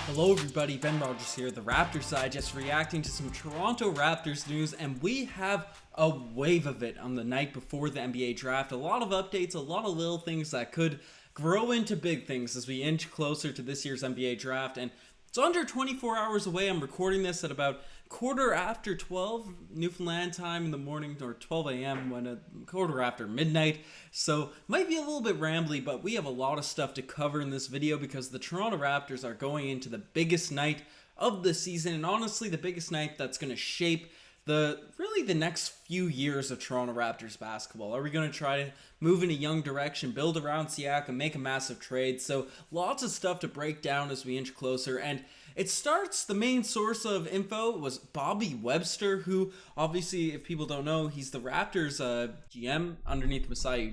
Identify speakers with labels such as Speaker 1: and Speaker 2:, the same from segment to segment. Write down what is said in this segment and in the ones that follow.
Speaker 1: Hello everybody, Ben Rogers here, the Raptors side, just reacting to some Toronto Raptors news, and we have a wave of it on the night before the NBA draft. A lot of updates, a lot of little things that could grow into big things as we inch closer to this year's NBA draft, and it's under 24 hours away. I'm recording this at about quarter after 12 Newfoundland time in the morning, or 12 a.m. when a quarter after midnight. So might be a little bit rambly, but we have a lot of stuff to cover in this video because the Toronto Raptors are going into the biggest night of the season, and honestly the biggest night that's going to shape the next few years of Toronto Raptors basketball. Are we going to try to move in a young direction, build around Siakam, make a massive trade? So lots of stuff to break down as we inch closer, and it starts, the main source of info was Bobby Webster, who obviously, if people don't know, he's the Raptors GM underneath Masai,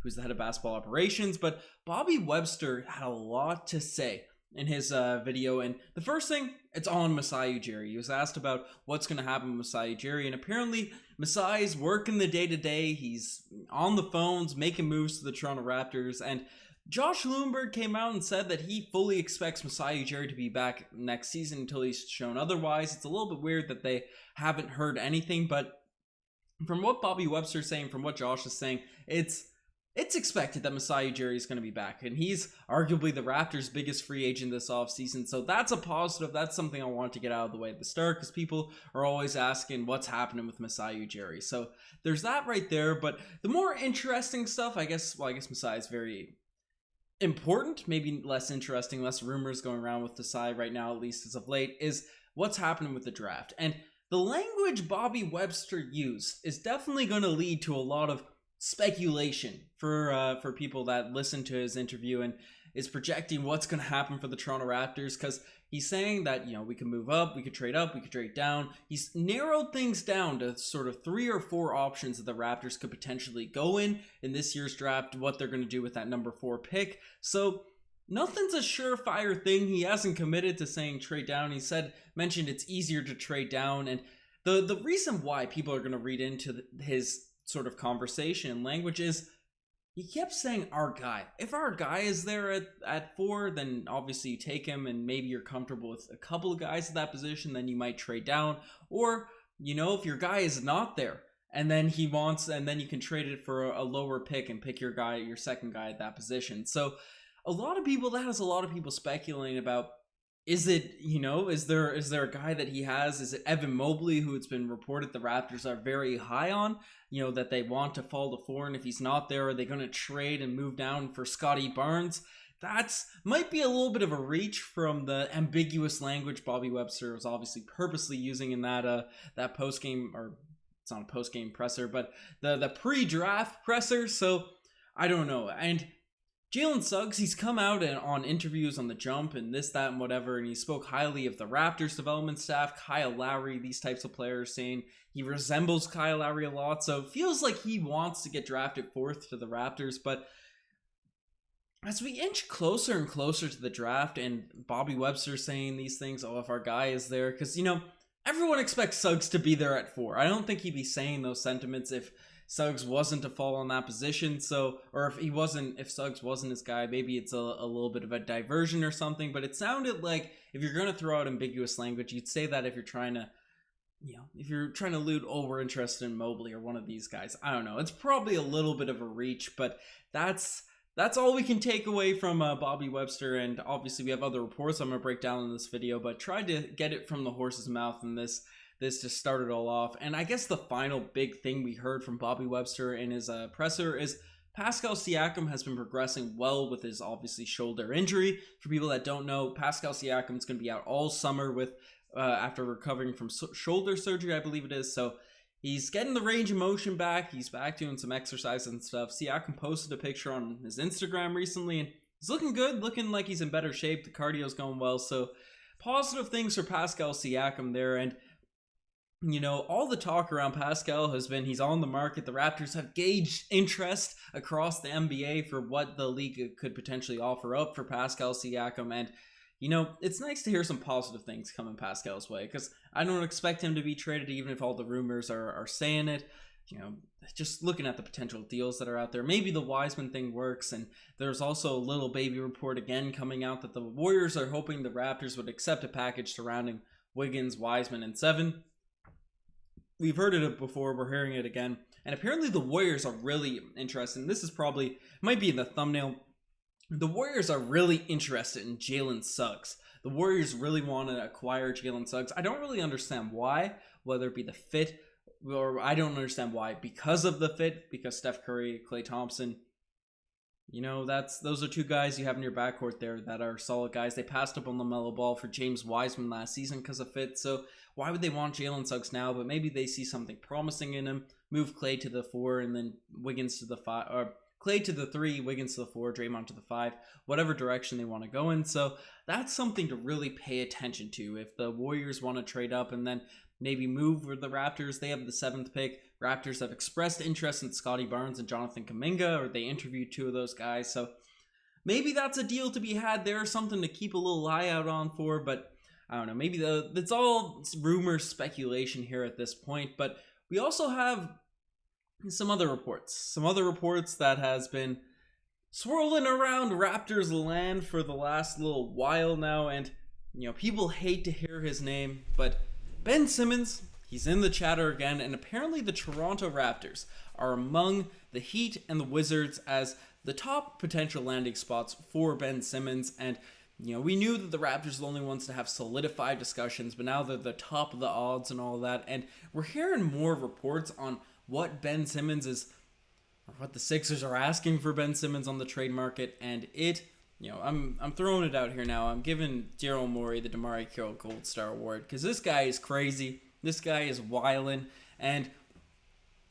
Speaker 1: who's the head of basketball operations. But Bobby Webster had a lot to say in his video, and the first thing, it's on Masai Ujiri. He was asked about what's going to happen with Masai Ujiri, and apparently Masai's working the day-to-day. He's on the phones, making moves to the Toronto Raptors, and Josh Lundberg came out and said that he fully expects Masai Ujiri to be back next season until he's shown otherwise. It's a little bit weird that they haven't heard anything, but from what Bobby Webster's saying, from what Josh is saying, it's expected that Masai Ujiri is going to be back, and he's arguably the Raptors' biggest free agent this offseason, so that's a positive. That's something I want to get out of the way at the start, because people are always asking what's happening with Masai Ujiri. So there's that right there, but the more interesting stuff, I guess Masai is very important, maybe less interesting, less rumors going around with Masai right now, at least as of late, is what's happening with the draft. And the language Bobby Webster used is definitely going to lead to a lot of speculation for people that listen to his interview and is projecting what's going to happen for the Toronto Raptors, because he's saying that, you know, we can move up, we could trade down. He's narrowed things down to sort of 3 or 4 options that the Raptors could potentially go in this year's draft, what they're going to do with that number 4 pick. So nothing's a surefire thing. He hasn't committed to saying trade down. He mentioned it's easier to trade down, and the reason why people are going to read into his sort of conversation and language is he kept saying our guy. If our guy is there at 4, then obviously you take him, and maybe you're comfortable with a couple of guys at that position, then you might trade down. Or, you know, if your guy is not there and then then you can trade it for a lower pick and pick your second guy at that position. So that has a lot of people speculating about, is it, you know, is there a guy that he has? Is it Evan Mobley, who it's been reported the Raptors are very high on, you know, that they want to fall to 4, and if he's not there, are they going to trade and move down for Scotty Barnes? That's might be a little bit of a reach from the ambiguous language Bobby Webster was obviously purposely using in that post-game, or it's not a post-game presser, but the pre-draft presser. So I don't know. And Jalen Suggs, he's come out on interviews on the Jump and this, that, and whatever, and he spoke highly of the Raptors development staff, Kyle Lowry, these types of players, saying he resembles Kyle Lowry a lot, so it feels like he wants to get drafted 4th to the Raptors. But as we inch closer and closer to the draft, and Bobby Webster saying these things, oh, if our guy is there, because, you know, everyone expects Suggs to be there at 4. I don't think he'd be saying those sentiments if Suggs wasn't to fall on that position. So, or if Suggs wasn't his guy, maybe it's a little bit of a diversion or something. But it sounded like if you're going to throw out ambiguous language, you'd say that if you're trying to allude, oh, we're interested in Mobley or one of these guys. I don't know. It's probably a little bit of a reach, but that's all we can take away from Bobby Webster. And obviously we have other reports I'm going to break down in this video, but tried to get it from the horse's mouth in this just started all off. And I guess the final big thing we heard from Bobby Webster in his presser is Pascal Siakam has been progressing well with his obviously shoulder injury. For people that don't know, Pascal Siakam is going to be out all summer with after recovering from shoulder surgery, I believe it is. So he's getting the range of motion back. He's back doing some exercise and stuff. Siakam posted a picture on his Instagram recently, and he's looking good, looking like he's in better shape. The cardio's going well. So positive things for Pascal Siakam there. And you know, all the talk around Pascal has been he's on the market. The Raptors have gauged interest across the NBA for what the league could potentially offer up for Pascal Siakam. And, you know, it's nice to hear some positive things coming Pascal's way, because I don't expect him to be traded even if all the rumors are saying it. just looking at the potential deals that are out there, maybe the Wiseman thing works. And there's also a little baby report again coming out that the Warriors are hoping the Raptors would accept a package surrounding Wiggins, Wiseman, and Seven. We've heard it before, we're hearing it again. And apparently the Warriors are really interested. And this is probably, might be in the thumbnail. The Warriors are really interested in Jalen Suggs. The Warriors really want to acquire Jalen Suggs. I don't really understand why, whether it be the fit, or I don't understand why. Because of the fit, because Steph Curry, Klay Thompson, those are two guys you have in your backcourt there that are solid guys. They passed up on LaMelo Ball for James Wiseman last season because of fit. So why would they want Jalen Suggs now? But maybe they see something promising in him. Move Klay to the 4 and then Wiggins to the 5, or Klay to the 3, Wiggins to the 4, Draymond to the 5, whatever direction they want to go in. So that's something to really pay attention to. If the Warriors want to trade up and then maybe move for the Raptors, they have the 7th pick. Raptors have expressed interest in Scotty Barnes and Jonathan Kuminga, or they interviewed 2 of those guys. So maybe that's a deal to be had there, something to keep a little eye out on for. But I don't know, maybe it's all rumor speculation here at this point. But we also have some other reports that has been swirling around Raptors land for the last little while now, and people hate to hear his name, but Ben Simmons, he's in the chatter again, and apparently the Toronto Raptors are among the Heat and the Wizards as the top potential landing spots for Ben Simmons. And we knew that the Raptors are the only ones to have solidified discussions, but now they're the top of the odds and all that, and we're hearing more reports on what Ben Simmons is, or what the Sixers are asking for Ben Simmons on the trade market. And I'm throwing it out here now. I'm giving Daryl Morey the Damari Carroll Gold Star Award because this guy is crazy. This guy is wildin'. And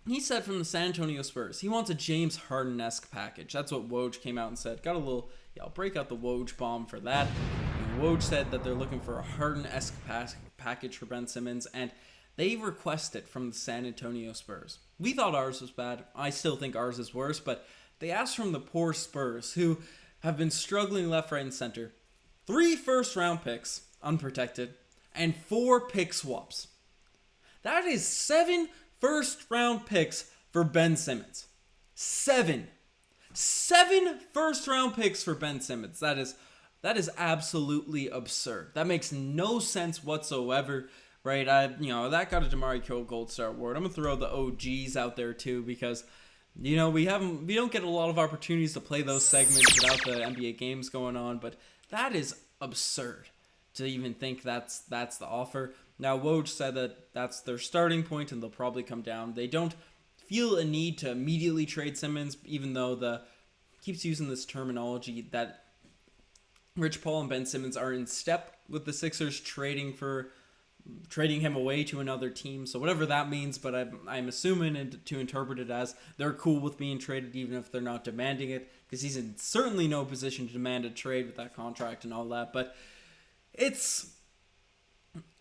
Speaker 1: he said from the San Antonio Spurs, he wants a James Harden-esque package. That's what Woj came out and said. Got a little, I'll break out the Woj bomb for that. And Woj said that they're looking for a Harden-esque package for Ben Simmons, and they requested from the San Antonio Spurs. We thought ours was bad. I still think ours is worse, but they asked from the poor Spurs, who have been struggling left, right, and center. 3 first-round picks, unprotected, and 4 pick swaps. That is 7 first-round picks for Ben Simmons. 7 first-round picks for Ben Simmons. That is absolutely absurd. That makes no sense whatsoever. Right, that got a Damari Carroll Gold Star Award. I'm gonna throw the OGs out there too because, we don't get a lot of opportunities to play those segments without the NBA games going on. But that is absurd to even think that's the offer. Now Woj said that that's their starting point and they'll probably come down. They don't feel a need to immediately trade Simmons, even though keeps using this terminology that Rich Paul and Ben Simmons are in step with the Sixers trading him away to another team, so whatever that means, but I'm assuming to interpret it as they're cool with being traded even if they're not demanding it, because he's in certainly no position to demand a trade with that contract and all that. But it's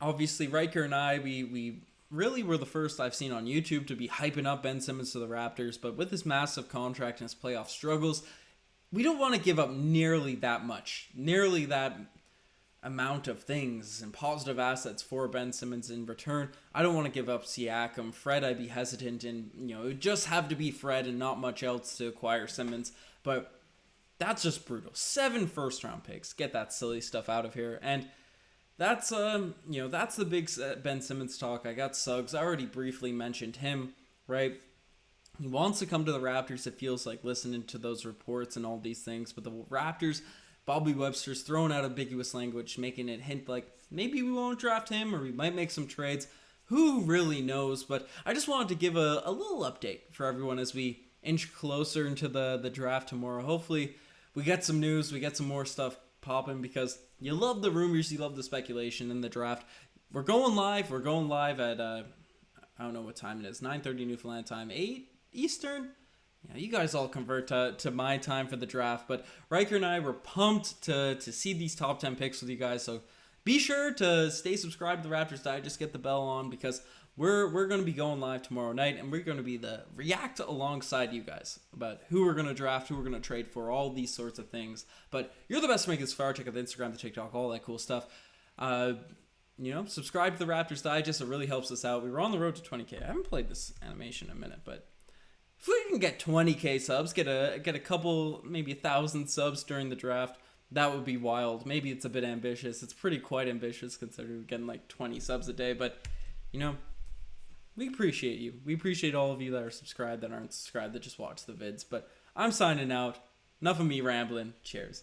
Speaker 1: obviously Riker and I, we really were the first I've seen on YouTube to be hyping up Ben Simmons to the Raptors, but with his massive contract and his playoff struggles, we don't want to give up nearly that amount of things and positive assets for Ben Simmons in return. I don't want to give up Siakam. Fred, I'd be hesitant, and it would just have to be Fred and not much else to acquire Simmons. But that's just brutal. 7 first-round picks. Get that silly stuff out of here. And that's that's the big Ben Simmons talk. I got Suggs. I already briefly mentioned him, right? He wants to come to the Raptors. It feels like listening to those reports and all these things, but the Raptors, Bobby Webster's throwing out ambiguous language, making it hint like maybe we won't draft him or we might make some trades. Who really knows? But I just wanted to give a little update for everyone as we inch closer into the draft tomorrow. Hopefully we get some news, we get some more stuff popping, because you love the rumors, you love the speculation in the draft. We're going live at, I don't know what time it is, 9:30 Newfoundland time, 8 Eastern? Yeah, you guys all convert to my time for the draft, but Riker and I were pumped to see these top 10 picks with you guys, so be sure to stay subscribed to the Raptors Digest, get the bell on, because we're going to be going live tomorrow night, and we're going to be the react alongside you guys about who we're going to draft, who we're going to trade for, all these sorts of things. But you're the best to make this far. Check out the Instagram, the TikTok, all that cool stuff. subscribe to the Raptors Digest. It really helps us out. We were on the road to 20K. I haven't played this animation in a minute, but if we can get 20K subs, get a couple, maybe 1,000 subs during the draft, that would be wild. Maybe it's a bit ambitious. It's quite ambitious considering we're getting like 20 subs a day, but we appreciate you. We appreciate all of you that are subscribed, that aren't subscribed, that just watch the vids. But I'm signing out. Enough of me rambling. Cheers.